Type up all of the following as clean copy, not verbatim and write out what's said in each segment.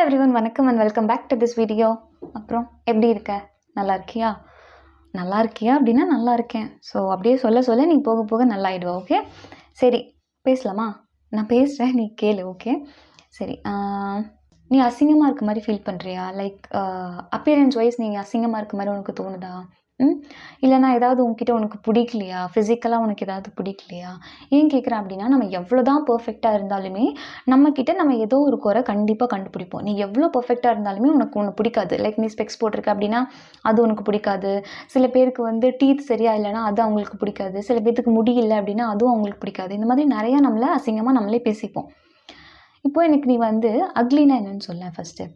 Everyone, வணக்கம் and welcome back to this video. அப்புறம் எப்படி இருக்க? நல்லா இருக்கியா? நல்லா இருக்கியா அப்படின்னா நல்லா இருக்கேன். ஸோ அப்படியே சொல்ல சொல்ல நீ போக போக நல்லாயிடுவா. ஓகே, சரி பேசலாமா? நான் பேசுகிறேன், நீ கேளு. ஓகே சரி. நீ அசிங்கமாக இருக்க மாதிரி ஃபீல் பண்ணுறியா? லைக் அப்பியரன்ஸ் வைஸ் நீங்கள் அசிங்கமாக இருக்க மாதிரி உனக்கு தோணுதா? இல்லைனா ஏதாவது உங்ககிட்ட உனக்கு பிடிக்கலையா? ஃபிசிக்கலாக உனக்கு ஏதாவது பிடிக்கலையா? ஏன் கேட்குறேன் அப்படின்னா, நம்ம எவ்வளோ தான் பர்ஃபெக்டாக இருந்தாலுமே நம்மக்கிட்ட நம்ம ஏதோ ஒரு குறை கண்டிப்பாக கண்டுபிடிப்போம். நீ எவ்வளோ பர்ஃபெக்டாக இருந்தாலுமே உனக்கு ஒன்று பிடிக்காது. லைக் நீ ஸ்பெக்ஸ் போட்டிருக்க அப்படின்னா அது உனக்கு பிடிக்காது. சில பேருக்கு வந்து டீத் சரியா இல்லைனா அது அவங்களுக்கு பிடிக்காது. சில பேருக்கு முடி இல்லை அப்படின்னா அதுவும் அவங்களுக்கு பிடிக்காது. இந்த மாதிரி நிறையா நம்மளை அசிங்கமாக நம்மளே பேசிப்போம். இப்போ எனக்கு நீ வந்து அக்லினா என்னன்னு சொல்ல ஃபஸ்ட்டு.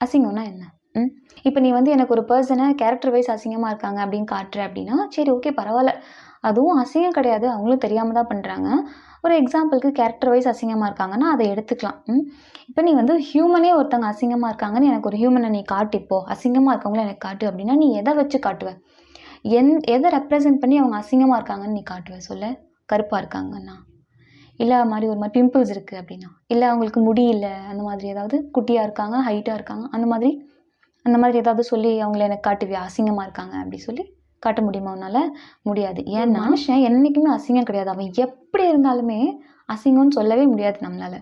அசிங்கம்னா என்ன? இப்போ நீ வந்து எனக்கு ஒரு பர்சனை கேரக்டர் வைஸ் அசிங்கமாக இருக்காங்க அப்படின்னு காட்டுற அப்படின்னா சரி ஓகே பரவாயில்ல, அதுவும் அசிங்கம் கிடையாது, அவங்களும் தெரியாமல் தான் பண்ணுறாங்க. ஒரு எக்ஸாம்பிளுக்கு கேரக்டர் வைஸ் அசிங்கமாக இருக்காங்கன்னா அதை எடுத்துக்கலாம். இப்போ நீ வந்து ஹியூமனே ஒருத்தவங்க அசிங்கமாக இருக்காங்கன்னு எனக்கு ஒரு ஹியூமனை நீ காட்டிப்போ, அசிங்கமாக இருக்கவங்கள எனக்கு காட்டு அப்படின்னா நீ எதை வச்சு காட்டுவ? எதை ரெப்ரசன்ட் பண்ணி அவங்க அசிங்கமாக இருக்காங்கன்னு நீ காட்டுவ? சொல்ல. கருப்பாக இருக்காங்கன்னா, இல்லை மாதிரி ஒரு மாதிரி பிம்பிள்ஸ் இருக்குது அப்படின்னா, இல்லை அவங்களுக்கு முடியல, அந்த மாதிரி ஏதாவது குட்டியாக இருக்காங்க, ஹைட்டாக இருக்காங்க, அந்த மாதிரி ஏதாவது சொல்லி அவங்கள எனக்கு காட்டுவியா அசிங்கமாக இருக்காங்க அப்படி சொல்லி காட்ட முடியுமா உன்னால்? முடியாது. ஏன்னா மனுஷன் என்றைக்குமே அசிங்கம் கிடையாது. அவன் எப்படி இருந்தாலுமே அசிங்கம்னு சொல்லவே முடியாது நம்மளால்.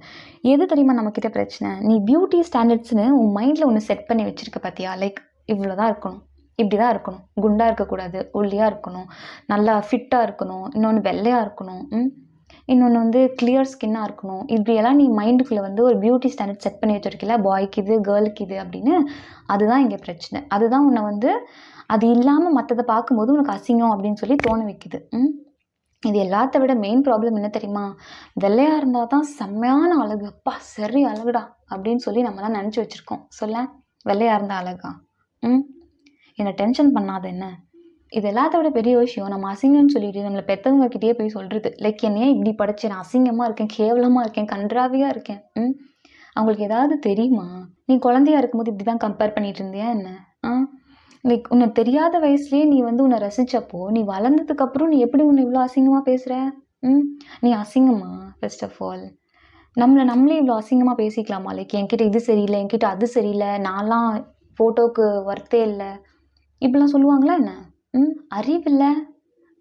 எது தெரியுமா நம்மக்கிட்ட பிரச்சனை? நீ பியூட்டி ஸ்டாண்டர்ட்ஸ்னு உன் மைண்டில் ஒன்று செட் பண்ணி வச்சுருக்க பார்த்தியா? லைக் இவ்வளோ தான் இருக்கணும், இப்படி தான் இருக்கணும், குண்டாக இருக்கக்கூடாது, ஒல்லியாக இருக்கணும், நல்லா ஃபிட்டாக இருக்கணும், இன்னொன்று வெள்ளையாக இருக்கணும், இன்னொன்று வந்து கிளியர் ஸ்கின்னாக இருக்கணும். இப்படியெல்லாம் நீ மைண்டுக்குள்ளே வந்து ஒரு பியூட்டி ஸ்டாண்டர்ட் செட் பண்ணி வச்சுருக்கல, பாய்க்கு இது கேர்ளுக்கு இது அப்படின்னு. அதுதான் இங்கே பிரச்சனை. அதுதான் உன்னை வந்து அது இல்லாமல் மற்றதை பார்க்கும்போது உனக்கு அசிங்கம் அப்படின்னு சொல்லி தோண வைக்குது. இது எல்லாத்த விட மெயின் ப்ராப்ளம் என்ன தெரியுமா? வெள்ளையாக இருந்தால் தான் செம்மையான அழகு, அப்பா சரி அழகுடா அப்படின்னு சொல்லி நம்மளாம் நினச்சி வச்சுருக்கோம். சொல்ல, வெள்ளையாக இருந்தால் அழகா? என்னை டென்ஷன் பண்ணாத என்ன? இது எல்லாத்த விட பெரிய விஷயம் நம்ம அசிங்கம்னு சொல்லிட்டு நம்மளை பெற்றவங்க கிட்டேயே போய் சொல்கிறது. லைக் என்னையே இப்படி படைச்சு நான் அசிங்கமாக இருக்கேன், கேவலமாக இருக்கேன், கன்றாவியாக இருக்கேன். அவங்களுக்கு ஏதாவது தெரியுமா? நீ குழந்தையா இருக்கும்போது இப்படி தான் கம்பேர் பண்ணிட்டு இருந்தியா என்ன? லைக் உன்னை தெரியாத வயசுலேயே நீ வந்து உன்னை ரசித்தப்போ நீ வளர்ந்ததுக்கப்புறம் நீ எப்படி உன்னை இவ்வளோ அசிங்கமாக பேசுகிற? நீ அசிங்கமா? ஃபர்ஸ்ட் ஆஃப் ஆல் நம்மளே இவ்வளோ அசிங்கமாக பேசிக்கலாமா? லைக் என்கிட்ட இது சரியில்லை, என்கிட்ட அது சரியில்லை, நான்லாம் ஃபோட்டோவுக்கு ஒர்த்தே இல்லை, இப்படிலாம் சொல்லுவாங்களா என்ன? அறிவில்லை.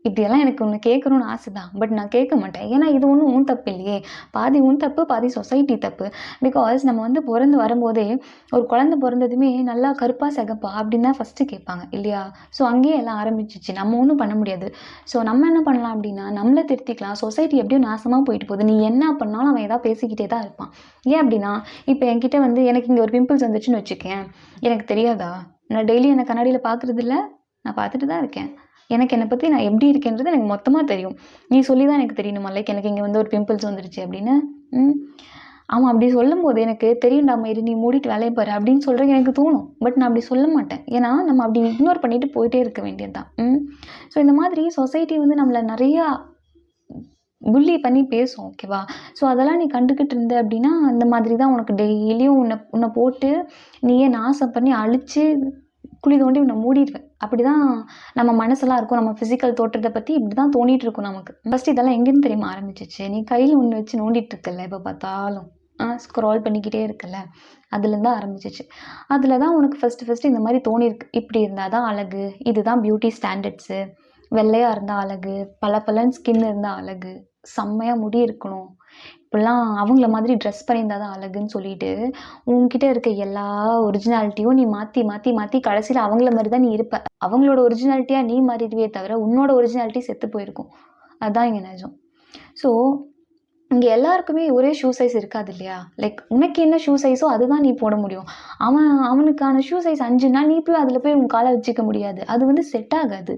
இப்படியெல்லாம் எனக்கு ஒன்று கேட்கணுன்னு ஆசை தான், பட் நான் கேட்க மாட்டேன். ஏன்னா இது ஒன்றும் உன் தப்பு இல்லையே. பாதி உன் தப்பு, பாதி சொசைட்டி தப்பு. பிகாஸ் நம்ம வந்து பிறந்து வரும்போதே ஒரு குழந்தை பிறந்ததுமே நல்லா கருப்பா சிகப்பா அப்படின்னு தான் ஃபஸ்ட்டு கேட்பாங்க இல்லையா? ஸோ அங்கேயே எல்லாம் ஆரம்பிச்சிச்சு. நம்ம ஒன்றும் பண்ண முடியாது. ஸோ நம்ம என்ன பண்ணலாம் அப்படின்னா நம்மளை திருத்திக்கலாம். சொசைட்டி எப்படியும் நாசமாக போயிட்டு போகுது. நீ என்ன பண்ணாலும் அவன் ஏதாவது பேசிக்கிட்டே தான் இருப்பான். ஏன் அப்படின்னா இப்போ என்கிட்ட வந்து எனக்கு இங்கே ஒரு பிம்பிள்ஸ் வந்துச்சுன்னு வச்சுக்கேன், எனக்கு தெரியாதா? நான் டெய்லி என்னை கண்ணாடியில் பார்க்குறது இல்லை, நான் பார்த்துட்டு தான் இருக்கேன். எனக்கு என்னை பற்றி நான் எப்படி இருக்கேன்றது எனக்கு மொத்தமாக தெரியும். நீ சொல்லி தான் எனக்கு தெரியணுமா? லைக் எனக்கு இங்கே வந்து ஒரு பிம்பிள்ஸ் வந்துடுச்சு அப்படின்னு. அவன் அப்படி சொல்லும் போது எனக்கு தெரியும்டா மயிறு, நீ மூடிட்டு வேலையை பாரு அப்படின்னு சொல்கிறது எனக்கு தோணும். பட் நான் அப்படி சொல்ல மாட்டேன். ஏன்னா நம்ம அப்படி இக்னோர் பண்ணிட்டு போயிட்டே இருக்க வேண்டியது தான். ஸோ இந்த மாதிரி சொசைட்டி வந்து நம்மளை நிறையா புள்ளி பண்ணி பேசும். ஓகேவா? ஸோ அதெல்லாம் நீ கண்டுக்கிட்டு இருந்த அப்படின்னா அந்த மாதிரி தான் உனக்கு டெய்லியும் உன்னை போட்டு நீயே நாசம் பண்ணி அழித்து குழி தோண்டி உன்னை மூடிடுவேன். அப்படி தான் நம்ம மனசெல்லாம் இருக்கும். நம்ம ஃபிசிக்கல் தோற்றத்தை பற்றி இப்படி தான் தோண்டிகிட்டு இருக்கும் நமக்கு. ஃபஸ்ட்டு இதெல்லாம் எங்கேன்னு தெரியுமா ஆரம்பிச்சிச்சு? நீ கையில் ஒன்று வச்சு நோண்டிகிட்டு இருக்கல, எப்போ பார்த்தாலும் ஸ்க்ரால் பண்ணிக்கிட்டே இருக்கல, அதுலேருந்து தான் ஆரம்பிச்சிச்சு. அதில் தான் உனக்கு ஃபஸ்ட்டு இந்த மாதிரி தோணியிருக்கு. இப்படி இருந்தால் தான் அழகு, இதுதான் பியூட்டி ஸ்டாண்டர்ட்ஸு, வெள்ளையாக இருந்தால் அழகு, பளபளன்னு ஸ்கின் இருந்தால் அழகு, செம்மையாக முடி இருக்கணும், இப்படிலாம் அவங்கள மாதிரி ட்ரெஸ் பண்ணியிருந்தால் தான் அழகுன்னு சொல்லிட்டு உன்கிட்ட இருக்க எல்லா ஒரிஜினாலிட்டியும் நீ மாற்றி கடைசியில் அவங்கள மாதிரி தான் நீ இருப்ப. அவங்களோட ஒரிஜினாலிட்டியாக நீ மாறிடுவே தவிர உன்னோட ஒரிஜினாலிட்டி செத்து போயிருக்கும். அதுதான் இங்கே நிஜம். ஸோ இங்கே எல்லாருக்குமே ஒரே ஷூ சைஸ் இருக்காது இல்லையா? லைக் உனக்கு என்ன ஷூ சைஸோ அதுதான் நீ போட முடியும். அவனுக்கான ஷூ சைஸ் 5னா நீ போய் அதில் போய் உன் காலை வச்சுக்க முடியாது. அது வந்து செட் ஆகாது.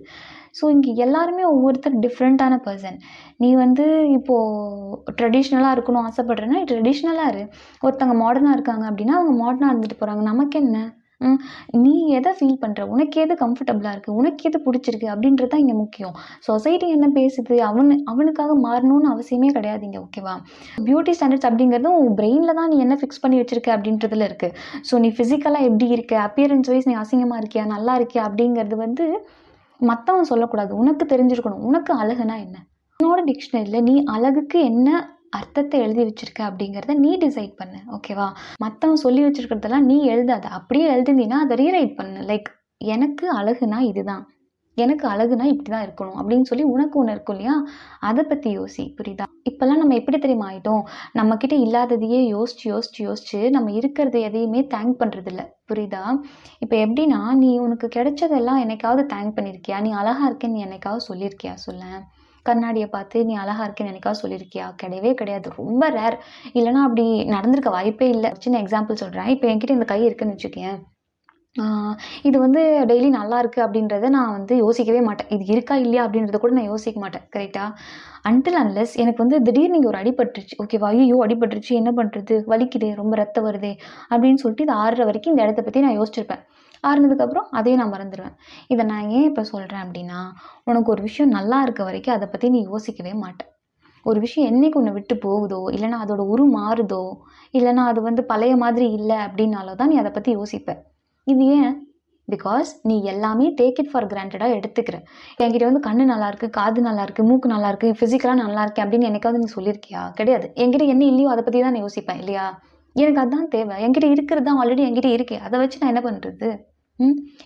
ஸோ இங்கே எல்லாருமே ஒவ்வொருத்தர் டிஃப்ரெண்ட்டான பர்சன். நீ வந்து இப்போது ட்ரெடிஷ்னலாக இருக்கணும் ஆசைப்படுறேன்னா ட்ரெடிஷ்னலாக இரு. ஒருத்தவங்க மாடர்னாக இருக்காங்க அப்படின்னா அவங்க மாடர்னாக இருந்துட்டு போகிறாங்க. நமக்கு என்ன? நீ எதை ஃபீல் பண்ணுற? உனக்கு எது கம்ஃபர்டபுளாக இருக்குது, உனக்கு எது பிடிச்சிருக்கு அப்படின்றது தான் இங்கே முக்கியம். சொசைட்டி என்ன பேசுது, அவனுக்காக மாறணும்னு அவசியமே கிடையாது இங்கே. ஓகேவா? பியூட்டி ஸ்டாண்டர்ட்ஸ் அப்படிங்கிறதும் உன் பிரெயினில் தான் நீ என்ன ஃபிக்ஸ் பண்ணி வச்சுருக்க அப்படின்றதுல இருக்குது. ஸோ நீ ஃபிசிக்கலாக எப்படி இருக்க, அப்பியரன்ஸ் வைஸ் நீ அசிங்கமாக இருக்கியா நல்லா இருக்கியா அப்படிங்கிறது வந்து மற்றவன் சொல்லக்கூடாது. உனக்கு தெரிஞ்சிருக்கணும். உனக்கு அழகுனா என்ன? உன்னோட டிக்ஷனரியில் நீ அழகுக்கு என்ன அர்த்தத்தை எழுதி வச்சிருக்க அப்படிங்கிறத நீ டிசைட் பண்ணு. ஓகேவா? மற்றவன் சொல்லி வச்சிருக்கிறதெல்லாம் நீ எழுதாத. அப்படியே எழுதுனீன்னா அதை ரீரைட் பண்ணு. லைக் எனக்கு அழகுனா இதுதான், எனக்கு அழகுனா இப்படி தான் இருக்கணும் அப்படின்னு சொல்லி உனக்கு ஒன்று இருக்கும் இல்லையா? அதை பற்றி யோசி. புரியுதா? இப்போல்லாம் நம்ம எப்படி தெரியுமா ஆகிட்டோம்? நம்மக்கிட்ட இல்லாததையே யோசிச்சு யோசிச்சு யோசிச்சு நம்ம இருக்கிறது எதையுமே தேங்க் பண்ணுறதில்ல. புரியுதா? இப்போ எப்படின்னா, நீ உனக்கு கிடைச்சதெல்லாம் என்னைக்காவது தேங்க் பண்ணியிருக்கியா? நீ அழகாக இருக்கேன்னு நீ என்னைக்காவது சொல்லியிருக்கியா? சொல்லேன். கண்ணாடியை பார்த்து நீ அழகாக இருக்கேன்னு என்னைக்காவது சொல்லியிருக்கியா? கிடையவே கிடையாது. ரொம்ப ரேர். இல்லைனா அப்படி நடந்திருக்க வாய்ப்பே இல்லை. சின்ன எக்ஸாம்பிள் சொல்கிறேன். இப்போ என்கிட்ட இந்த கை இருக்குன்னு வச்சுக்கேன். இது வந்து டெய்லி நல்லா இருக்குது அப்படின்றத நான் வந்து யோசிக்கவே மாட்டேன். இது இருக்கா இல்லையா அப்படின்றத கூட நான் யோசிக்க மாட்டேன். கரெக்டா? அன்டில் அன்லெஸ் எனக்கு வந்து திடீர்னு இங்கே ஒரு அடிபட்டுருச்சு. ஓகேவா? ஐயோ அடிபட்டுருச்சு, என்ன பண்ணுறது, வலிக்குதே, ரொம்ப ரத்தம் வருதே அப்படின்னு சொல்லிட்டு இது ஆறுற வரைக்கும் இந்த இடத்த பற்றி நான் யோசிச்சிருப்பேன். ஆறுனதுக்கப்புறம் அதையும் நான் மறந்துடுவேன். இதை நான் ஏன் இப்போ சொல்கிறேன் அப்படின்னா, உனக்கு ஒரு விஷயம் நல்லா இருக்க வரைக்கும் அதை பற்றி நீ யோசிக்கவே மாட்டேன். ஒரு விஷயம் என்னைக்கு உன்னை விட்டு போகுதோ, இல்லைனா அதோட மாறுதோ, இல்லைனா அது வந்து பழைய மாதிரி இல்லை அப்படின்னாலோ தான் நீ அதை பற்றி யோசிப்ப. இது ஏன்? பிகாஸ் நீ எல்லாமே டேக் இட் ஃபார் கிராண்டடாக எடுத்துக்கிற. என்கிட்ட வந்து கண்ணு நல்லாயிருக்கு, காது நல்லாயிருக்கு, மூக்கு நல்லாயிருக்கு, ஃபிசிக்கலாக நல்லாயிருக்கேன் அப்படின்னு என்னைக்காவது நீ சொல்லியிருக்கியா? கிடையாது. என்கிட்ட என்ன இல்லையோ அதை பற்றி தான் நான் யோசிப்பேன் இல்லையா? எனக்கு அதுதான் தேவை. என்கிட்ட இருக்கிறது தான் ஆல்ரெடி என்கிட்ட இருக்கே. அதை வச்சு நான் என்ன பண்ணுறது?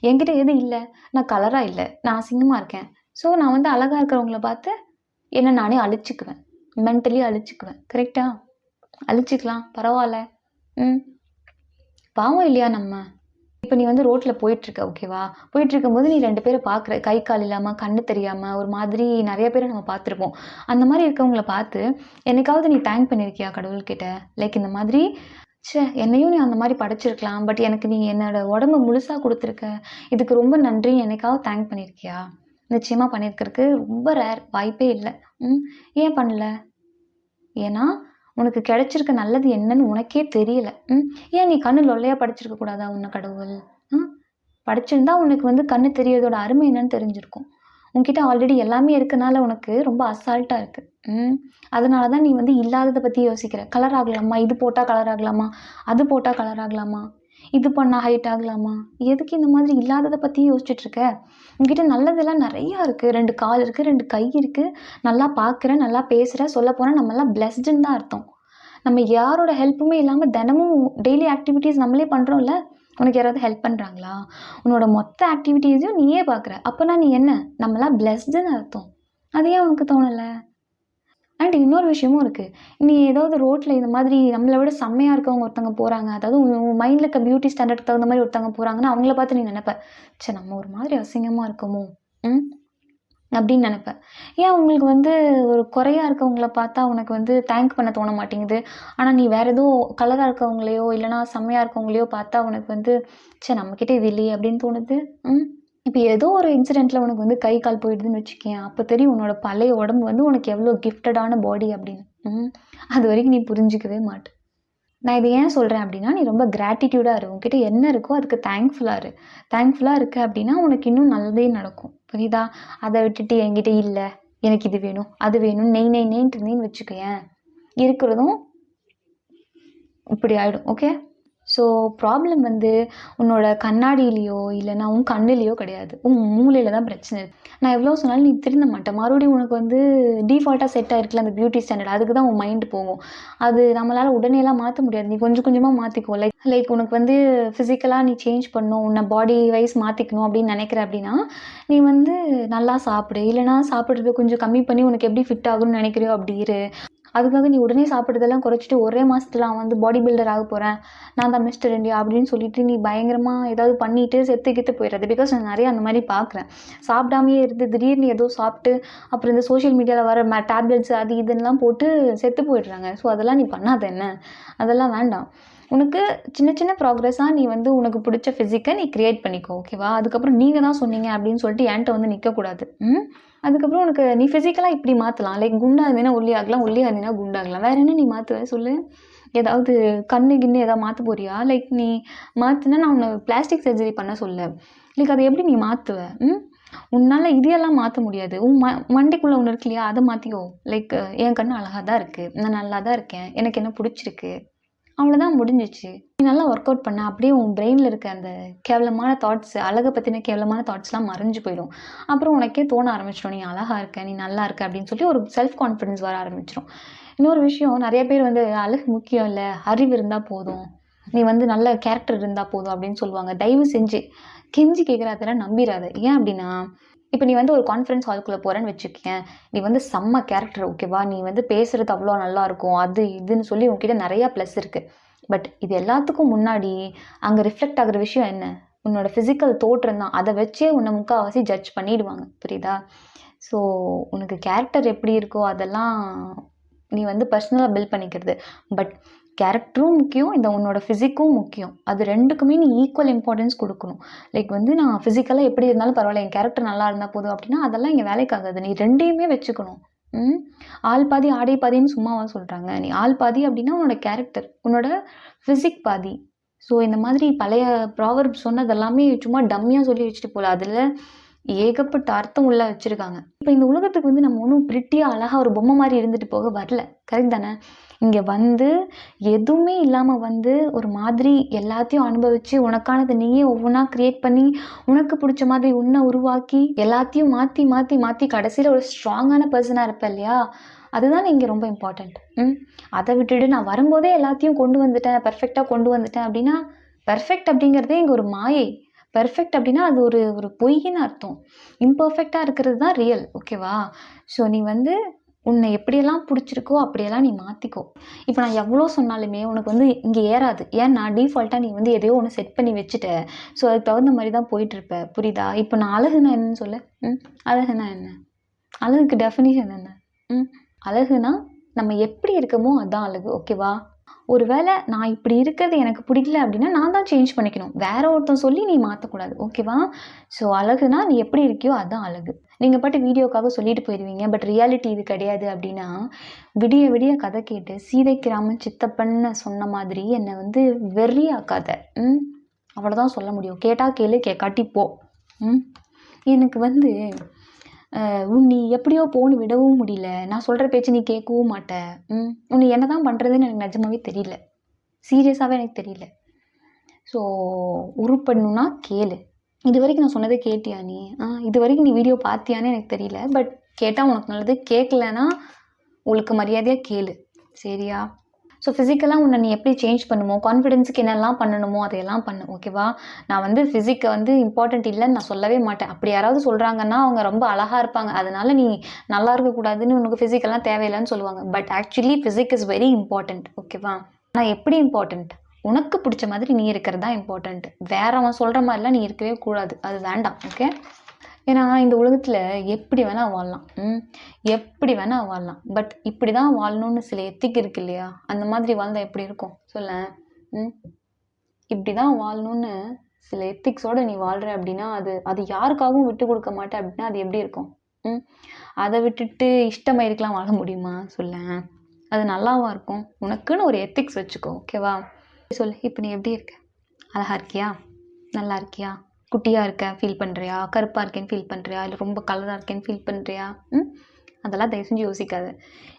என்கிட்ட எது இல்லை? நான் கலராக இல்லை, நான் அசிங்கமாக இருக்கேன். ஸோ நான் வந்து அழகாக இருக்கிறவங்கள பார்த்து என்னை நானே அழிச்சிக்குவேன். மென்டலி அழிச்சிக்குவேன். கரெக்டா? அழிச்சிக்கலாம், பரவாயில்ல. பாவம் இல்லையா நம்ம? இப்போ நீ வந்து ரோட்டில் போயிட்டுருக்க. ஓகேவா? போயிட்டுருக்கும்போது நீ 2 பேரை பார்க்குற. கை கால் இல்லாமல், கண்ணு தெரியாமல், ஒரு மாதிரி நிறைய பேரை நம்ம பார்த்துருப்போம். அந்த மாதிரி இருக்கவங்கள பார்த்து என்னைக்காவது நீ தேங்க் பண்ணியிருக்கியா கடவுள்கிட்ட? லைக் இந்த மாதிரி, ச்சே என்னையும் நீ அந்த மாதிரி படைச்சிருக்கலாம், பட் எனக்கு நீ என்னோட உடம்பு முழுசாக கொடுத்துருக்க, இதுக்கு ரொம்ப நன்றி என்னைக்காவது தேங்க் பண்ணியிருக்கியா? நிச்சயமாக பண்ணியிருக்கிறதுக்கு ரொம்ப ரேர், வாய்ப்பே இல்லை. ஏன் பண்ணல? ஏன்னா உனக்கு கிடைச்சிருக்க நல்லது என்னன்னு உனக்கே தெரியல. ஏன் நீ கண்ணு லொல்லையா படிச்சிருக்க கூடாதா உன்னை கடவுள்? படிச்சிருந்தா உனக்கு வந்து கண்ணு தெரியறதோட அருமை என்னன்னு தெரிஞ்சிருக்கும். உன்கிட்ட ஆல்ரெடி எல்லாமே இருக்கனால உனக்கு ரொம்ப அசால்ட்டாக இருக்குது. அதனால தான் நீ வந்து இல்லாததை பற்றி யோசிக்கிற. கலர் ஆகலாமா, இது போட்டால் கலர் ஆகலாமா, அது போட்டால் கலர் ஆகலாமா, இது பண்ணால் ஹைட் ஆகலாமா, எதுக்கு இந்த மாதிரி இல்லாததை பற்றி யோசிச்சுட்ருக்க? உங்ககிட்ட நல்லதெல்லாம் நிறையா இருக்குது. 2 கால் இருக்குது, 2 கை இருக்குது, நல்லா பார்க்குற, நல்லா பேசுகிற, சொல்லப்போனால் நம்மலாம் பிளெஸ்டுன்னு தான் அர்த்தம். நம்ம யாரோட ஹெல்ப்புமே இல்லாமல் தினமும் டெய்லி ஆக்டிவிட்டீஸ் நம்மளே பண்ணுறோம்ல. உனக்கு யாராவது ஹெல்ப் பண்ணுறாங்களா? உன்னோட மொத்த ஆக்டிவிட்டீஸையும் நீயே பார்க்குற. அப்போனா நீ என்ன? நம்மளாம் பிளெஸ்டுன்னு அர்த்தம். அது ஏன் உனக்கு தோணலை? அண்ட் இன்னொரு விஷயமும் இருக்குது. நீ ஏதாவது ரோட்டில் இந்த மாதிரி நம்மளை விட செம்மையாக இருக்கவங்க ஒருத்தவங்க போகிறாங்க, அதாவது உன் மைண்டில் இருக்க பியூட்டி ஸ்டாண்டர்டுக்கு தகுந்த மாதிரி ஒருத்தவங்க போகிறாங்கன்னா அவங்கள பார்த்து நீ நினைப்ப, சே நம்ம ஒரு மாதிரி அசிங்கமாக இருக்கோமோ அப்படின்னு நினைப்பேன். ஏன் உங்களுக்கு வந்து ஒரு குறையா இருக்கவங்கள பார்த்தா உனக்கு வந்து தேங்க் பண்ண தோண மாட்டேங்குது. ஆனால் நீ வேறு எதுவும் கலராக இருக்கவங்களையோ இல்லைனா செம்மையாக இருக்கவங்களையோ பார்த்தா உனக்கு வந்து சே நம்மக்கிட்ட இது இல்லையே அப்படின்னு தோணுது. இப்போ ஏதோ ஒரு இன்சிடெண்ட்டில் உனக்கு வந்து கை கால் போயிடுதுன்னு வச்சுக்கேன், அப்போ தெரியும் உன்னோட பழைய உடம்பு வந்து உனக்கு எவ்வளோ கிஃப்டடான பாடி அப்படின்னு. அது வரைக்கும் நீ புரிஞ்சிக்கவே மாட்டே. நான் இதை ஏன் சொல்கிறேன் அப்படின்னா, நீ ரொம்ப கிராட்டிடியூடாக இரு. உன்கிட்ட என்ன இருக்கோ அதுக்கு தேங்க்ஃபுல்லாக இரு. தேங்க்ஃபுல்லாக இருக்க அப்படின்னா உனக்கு இன்னும் நல்லதே நடக்கும். புரியுதா? அதை விட்டுட்டு என்கிட்ட இல்லை, எனக்கு இது வேணும், அது வேணும், நெய்ன்ட்டு இருந்தேன்னு வச்சுக்கேன், இருக்கிறதும் இப்படி ஆகிடும். ஓகே? ஸோ ப்ராப்ளம் வந்து உன்னோட கண்ணாடியிலையோ இல்லைனா உன் கண்ணுலேயோ கிடையாது, உன் மூளையில் தான் பிரச்சனை இருக்குது. நான் எவ்வளோ சொன்னாலும் நீ திருந்த மாட்டேன். மறுபடியும் உனக்கு வந்து டிஃபால்ட்டாக செட் ஆகிருக்குல்ல அந்த பியூட்டி ஸ்டாண்டர்ட், அதுக்கு தான் உன் மைண்டு போகும். அது நம்மளால் உடனேலாம் மாற்ற முடியாது. நீ கொஞ்சம் கொஞ்சமாக மாற்றிக்கோ. லைக் உனக்கு வந்து ஃபிசிக்கலாக நீ சேஞ்ச் பண்ணணும், உன்னை பாடி வைஸ் மாற்றிக்கணும் அப்படின்னு நினைக்கிற அப்படின்னா, நீ வந்து நல்லா சாப்பிடு. இல்லைனா சாப்பிட்றது கொஞ்சம் கம்மி பண்ணி உனக்கு எப்படி ஃபிட் ஆகும்னு நினைக்கிறியோ அப்படி இரு. அதுக்காக நீ உடனே சாப்பிட்றதெல்லாம் குறைச்சிட்டு ஒரே மாதத்துல நான் வந்து பாடி பில்டர் ஆக போகிறேன், நான் தான் மிஸ்டர் இண்டியா அப்படின்னு சொல்லிட்டு நீ பயங்கரமாக ஏதாவது பண்ணிவிட்டு செத்து போயிடுறது. பிகாஸ் நான் நிறைய அந்த மாதிரி பார்க்குறேன். சாப்பிடாமையே இருந்து திடீர்னு ஏதோ சாப்பிட்டு அப்புறம் இந்த சோஷியல் மீடியாவில் வர டேப்லெட்ஸ் அது இதுன்னெலாம் போட்டு செத்து போயிடுறாங்க. ஸோ அதெல்லாம் நீ பண்ணாத என்ன, அதெல்லாம் வேண்டாம். உனக்கு சின்ன சின்ன ப்ராக்ரெஸ்ஸாக நீ வந்து உனக்கு பிடிச்ச ஃபிசிக்கை நீ க்ரியேட் பண்ணிக்கோ. ஓகேவா? அதுக்கப்புறம் நீங்கள் தான் சொன்னீங்க அப்படின்னு சொல்லிட்டு என்கிட்ட வந்து நிற்கக்கூடாது. அதுக்கப்புறம் உனக்கு நீ ஃபிசிக்கலாக இப்படி மாற்றலாம். லைக் குண்டாக இருந்தீங்கன்னா ஒல்லியாகலாம், ஒல்லியாக இருந்தீங்கன்னா குண்டாகலாம். வேறு என்ன நீ மாற்றுவ சொல்லு? ஏதாவது கின்னு ஏதாவது மாற்ற போறியா? லைக் நீ மாற்றினா நான் உன்னை பிளாஸ்டிக் சர்ஜரி பண்ண சொல்ல. லைக் அதை எப்படி நீ மாற்றுவ? உன்னால் இதையெல்லாம் மாற்ற முடியாது. உன் மண்டைக்குள்ளே ஒன்று இருக்கு இல்லையா, அதை மாற்றிக்கோ. லைக் என் கண்ணு அழகாக தான் இருக்குது, நான் நல்லா தான் இருக்கேன், எனக்கு என்ன பிடிச்சிருக்கு, அவ்வளோதான் முடிஞ்சிச்சு. நீ நல்லா ஒர்க் அவுட் பண்ண அப்படியே உன் பிரெயினில் இருக்க அந்த கேவலமான தாட்ஸ், அழகை பற்றின கேவலமான தாட்ஸ்லாம் மறைஞ்சு போயிடும். அப்புறம் உனக்கே தோண ஆரம்பிச்சிடும், நீ அழகாக இருக்க, நீ நல்லா இருக்க அப்படின்னு சொல்லி ஒரு செல்ஃப் கான்ஃபிடென்ஸ் வர ஆரம்பிச்சிடும். இன்னொரு விஷயம், நிறைய பேர் வந்து அழகு முக்கியம் இல்லை, அறிவு இருந்தால் போதும், நீ வந்து நல்ல கேரக்டர் இருந்தால் போதும் அப்படின்னு சொல்லுவாங்க. தயவு செஞ்சு கெஞ்சி கேட்குறதெல்லாம் நம்பிடாத. ஏன் அப்படின்னா, இப்போ நீ வந்து ஒரு கான்ஃபரன்ஸ் ஹால்குள்ளே போகிறேன்னு வச்சுக்கேன், நீ வந்து செம்ம கேரக்டர் ஓகேவா, நீ வந்து பேசுகிறது அவ்வளோ நல்லா இருக்கும், அது இதுன்னு சொல்லி உங்ககிட்ட நிறையா ப்ளஸ் இருக்குது. பட் இது எல்லாத்துக்கும் முன்னாடி அங்கே ரிஃப்ளெக்ட் ஆகுற விஷயம் என்ன? உன்னோட ஃபிசிக்கல் தோற்றம் தான். அதை வச்சே உன்னை முக்கால்வாசி ஜட்ஜ் பண்ணிடுவாங்க. புரியுதா? ஸோ உனக்கு கேரக்டர் எப்படி இருக்கோ அதெல்லாம் நீ வந்து பர்சனலாக பில்ட் பண்ணிக்கிறது. பட் கேரக்டரும் முக்கியம், இந்த உன்னோட ஃபிசிக்கும் முக்கியம். அது ரெண்டுக்குமே நீ ஈக்குவல் இம்பார்ட்டன்ஸ் கொடுக்கணும். லைக் வந்து நான் ஃபிசிக்கலாக எப்படி இருந்தாலும் பரவாயில்ல, என் கேரக்டர் நல்லா இருந்தால் போதும் அப்படின்னா அதெல்லாம் இங்கே வேலைக்காகாது. நீ ரெண்டையுமே வச்சுக்கணும். ஆள் பாதி ஆடை பாதின்னு சும்மாவா சொல்கிறாங்க? நீ ஆள் பாதி அப்படின்னா உன்னோட கேரக்டர், உன்னோட ஃபிசிக் பாதி. ஸோ இந்த மாதிரி பழைய ப்ராவர்ப் சொன்னது எல்லாமே சும்மா டம்மியாக சொல்லி வச்சுட்டு போகல, அதில் ஏகப்பட்ட அர்த்தம் உள்ள வச்சுருக்காங்க. இப்போ இந்த உலகத்துக்கு வந்து நம்ம ஒன்றும் பிரிட்டியாக அழகாக ஒரு பொம்மை மாதிரி இருந்துட்டு போக வரல. கரெக்ட் தானே? இங்கே வந்து எதுவுமே இல்லாமல் வந்து ஒரு மாதிரி எல்லாத்தையும் அனுபவித்து உனக்கானது நீயே ஒவ்வொன்றா க்ரியேட் பண்ணி உனக்கு பிடிச்ச மாதிரி உன்னை உருவாக்கி எல்லாத்தையும் மாற்றி மாற்றி மாற்றி கடைசியில் ஒரு ஸ்ட்ராங்கான பர்சனாக இருப்ப இல்லையா? அதுதான் இங்கே ரொம்ப இம்பார்ட்டண்ட். அதை விட்டுட்டு நான் வரும்போதே எல்லாத்தையும் கொண்டு வந்துட்டேன், பெர்ஃபெக்டாக கொண்டு வந்துட்டேன் அப்படின்னா, பெர்ஃபெக்ட் அப்படிங்கிறதே இங்கே ஒரு மாயை. பெர்ஃபெக்ட் அப்படின்னா அது ஒரு ஒரு பொய்ன்னு அர்த்தம். இம்பர்ஃபெக்டாக இருக்கிறது தான் ரியல். ஓகேவா? ஸோ நீ வந்து உன்னை எப்படியெல்லாம் பிடிச்சிருக்கோ அப்படியெல்லாம் நீ மாற்றிக்கோ. இப்போ நான் எவ்வளோ சொன்னாலுமே உனக்கு வந்து இங்கே ஏறாது. ஏன்னா டீஃபால்ட்டாக நீ வந்து எதையோ ஒன்று செட் பண்ணி வச்சுட்ட. ஸோ அதுக்கு தகுந்த மாதிரி தான் போயிட்டுருப்ப. புரியுதா? இப்போ நான் அழகுனா என்னன்னு சொல்ல. அழகுனா என்ன? அழகுக்கு டெஃபினிஷன் என்ன? அழகுனா நம்ம எப்படி இருக்கமோ அதுதான் அழகு. ஓகேவா? ஒரு வேளை நான் இப்படி இருக்கிறது எனக்கு பிடிக்கல அப்படின்னா நான் தான் சேஞ்ச் பண்ணிக்கணும். வேற ஒருத்தன் சொல்லி நீ மாற்றக்கூடாது. ஓகேவா? ஸோ அழகுனா நீ எப்படி இருக்கியோ அதுதான் அழகு. நீங்கள் பாட்டு வீடியோக்காக சொல்லிட்டு போயிடுவீங்க, பட் ரியாலிட்டி இது கிடையாது. அப்படின்னா விடிய விடிய கதை கேட்டு சீதைக்கு ராமன் சித்தப்பன்னு சொன்ன மாதிரி என்னை வந்து வெறியாக்காத. அவ்வளோதான் சொல்ல முடியும். கேட்டால் கேளு, கேட்காட்டி போ. எனக்கு வந்து நீ எப்படியோ போன்னு விடவும் முடியல, நான் சொல்கிற பேச்சு நீ கேட்கவும் மாட்ட. உன்னை என்ன தான் பண்ணுறதுன்னு எனக்கு நிஜமாவே தெரியல. சீரியஸாகவே எனக்கு தெரியல. ஸோ உருப்படணுன்னா கேளு. இது வரைக்கும் நான் சொன்னதை கேட்டியா நீ? இது வரைக்கும் நீ வீடியோ பார்த்தியான்னு எனக்கு தெரியல. பட் கேட்டால் உனக்கு நல்லது, கேட்கலன்னா உங்களுக்கு மரியாதையாக கேளு. சரியா? ஸோ ஃபிசிக்கலாக உன்னை நீ எப்படி சேஞ்ச் பண்ணுமோ, கான்ஃபிடென்ஸுக்கு என்னெல்லாம் பண்ணணுமோ அதையெல்லாம் பண்ணு. ஓகேவா? நான் வந்து ஃபிசிக்கை வந்து இம்பார்ட்டண்ட் இல்லைன்னு நான் சொல்லவே மாட்டேன். அப்படி யாராவது சொல்கிறாங்கன்னா அவங்க ரொம்ப அழகாக இருப்பாங்க, அதனால நீ நல்லா இருக்கக்கூடாதுன்னு உனக்கு ஃபிசிக்கெல்லாம் தேவையில்லைன்னு சொல்லுவாங்க. But actually physique is very important. ஓகேவா? ஆனால் எப்படி இம்பார்ட்டண்ட்? உனக்கு பிடிச்ச மாதிரி நீ இருக்கிறது தான் இம்பார்ட்டண்ட். வேறவன் சொல்கிற மாதிரிலாம் நீ இருக்கவே கூடாது. அது வேண்டாம். ஓகே? ஏன்னா இந்த உலகத்தில் எப்படி வேணால் வாழலாம், எப்படி வேணால் வாழலாம். பட் இப்படி தான் வாழணும்னு சில எத்திக் இருக்கு இல்லையா? அந்த மாதிரி வாழ்ந்தால் எப்படி இருக்கும் சொல்ல? இப்படி தான் வாழணும்னு சில எத்திக்ஸோடு நீ வாழ்கிற அப்படின்னா அது யாருக்காகவும் விட்டு கொடுக்க மாட்டேன் அப்படின்னா அது எப்படி இருக்கும்? அதை விட்டுட்டு இஷ்டமயிருக்கெலாம் வாழ முடியுமா சொல்ல? அது நல்லாவா இருக்கும்? உனக்குன்னு ஒரு எத்திக்ஸ் வச்சுக்கோ. ஓகேவா? சொல்லு, இப்போ நீ எப்படி இருக்க? அழகா இருக்கியா? நல்லா இருக்கியா? குட்டியாக இருக்க ஃபீல் பண்ணுறியா? கருப்பாக இருக்கேன்னு ஃபீல் பண்ணுறியா? இல்லை ரொம்ப கலராக இருக்கேன்னு ஃபீல் பண்ணுறியா? அதெல்லாம் தயவு செஞ்சு யோசிக்காத.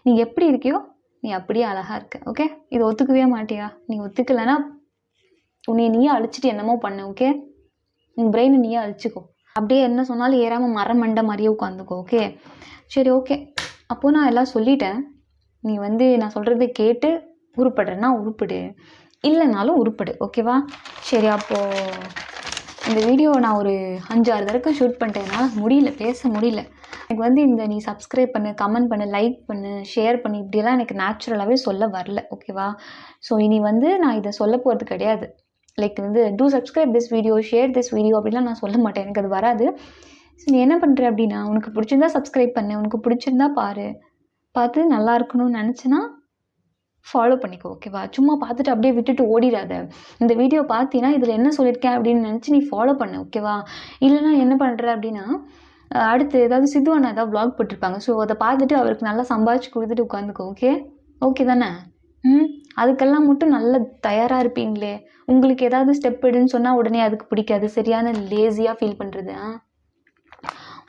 நீ எப்படி இருக்கியோ நீ அப்படியே அழகாக இருக்க. ஓகே? இதை ஒத்துக்கவே மாட்டியா? நீ ஒத்துக்கலைன்னா உன்னை நீயே அழிச்சிட்டு என்னமோ பண்ணு. ஓகே? உன் பிரெயினை நீயே அழிச்சிக்கோ. அப்படியே என்ன சொன்னாலும் ஏறாமல் மரம் மண்டை மாதிரியே உட்காந்துக்கோ. ஓகே? சரி, ஓகே. அப்போது நான் எல்லாம் சொல்லிட்டேன். நீ வந்து நான் சொல்கிறத கேட்டு உருப்படுறேன்னா உருப்படு, இல்லைனாலும் உருப்படு. ஓகேவா? சரி, அப்போது இந்த வீடியோ நான் ஒரு 5-6 தடவை ஷூட் பண்ணிட்டேன்னா முடியல, பேச முடியல. எனக்கு வந்து இந்த நீ சப்ஸ்கிரைப் பண்ணு, கமெண்ட் பண்ணு, லைக் பண்ணு, ஷேர் பண்ணு, இப்படியெல்லாம் எனக்கு நேச்சுரலாகவே சொல்ல வரல. ஓகேவா? ஸோ இனி வந்து நான் இதை சொல்ல போகிறது கிடையாது. லைக் வந்து two subscribe this video, share this video அப்படிலாம் நான் சொல்ல மாட்டேன். எனக்கு அது வராது. ஸோ நீ என்ன பண்ணுற அப்படின்னா, உனக்கு பிடிச்சிருந்தா சப்ஸ்கிரைப் பண்ணு, உனக்கு பிடிச்சிருந்தா பாரு, பார்த்து நல்லா இருக்கணும்னு நினச்சின்னா ஃபாலோ பண்ணிக்கோ. ஓகேவா? சும்மா பார்த்துட்டு அப்படியே விட்டுட்டு ஓடிடாத. இந்த வீடியோ பார்த்தீங்கன்னா இதில் என்ன சொல்லியிருக்கேன் அப்படின்னு நினச்சி நீ ஃபாலோ பண்ணு. ஓகேவா? இல்லைனா என்ன பண்ணுற அப்படின்னா, அடுத்து ஏதாவது சித்துவான ஏதாவது வ்ளாக் போட்டிருப்பாங்க, ஸோ அதை பார்த்துட்டு அவருக்கு நல்லா சம்பாதிச்சு கொடுத்துட்டு உட்காந்துக்கோ. ஓகே தானே? அதுக்கெல்லாம் மட்டும் நல்ல தயாராக இருப்பீங்களே. உங்களுக்கு ஏதாவது ஸ்டெப் எடுன்னு சொன்னால் உடனே அதுக்கு பிடிக்காது, சரியான லேசியாக ஃபீல் பண்ணுறது.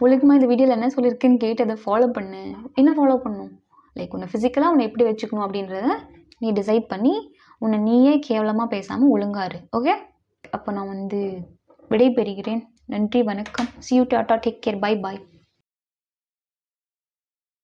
ஒழுக்கமாக இந்த வீடியோவில் என்ன சொல்லியிருக்கேன்னு கேட்டு அதை ஃபாலோ பண்ணு. என்ன ஃபாலோ பண்ணணும்? லைக் உன்னை ஃபிசிக்கலாக உன்னை எப்படி வச்சுக்கணும் அப்படின்றத நீ டிசைட் பண்ணி உன்னை நீயே கேவலமாக பேசாமல் ஒழுங்காரு. ஓகே? அப்போ நான் வந்து விடை பெறுகிறேன். நன்றி, வணக்கம். See you, tata, take care, bye bye.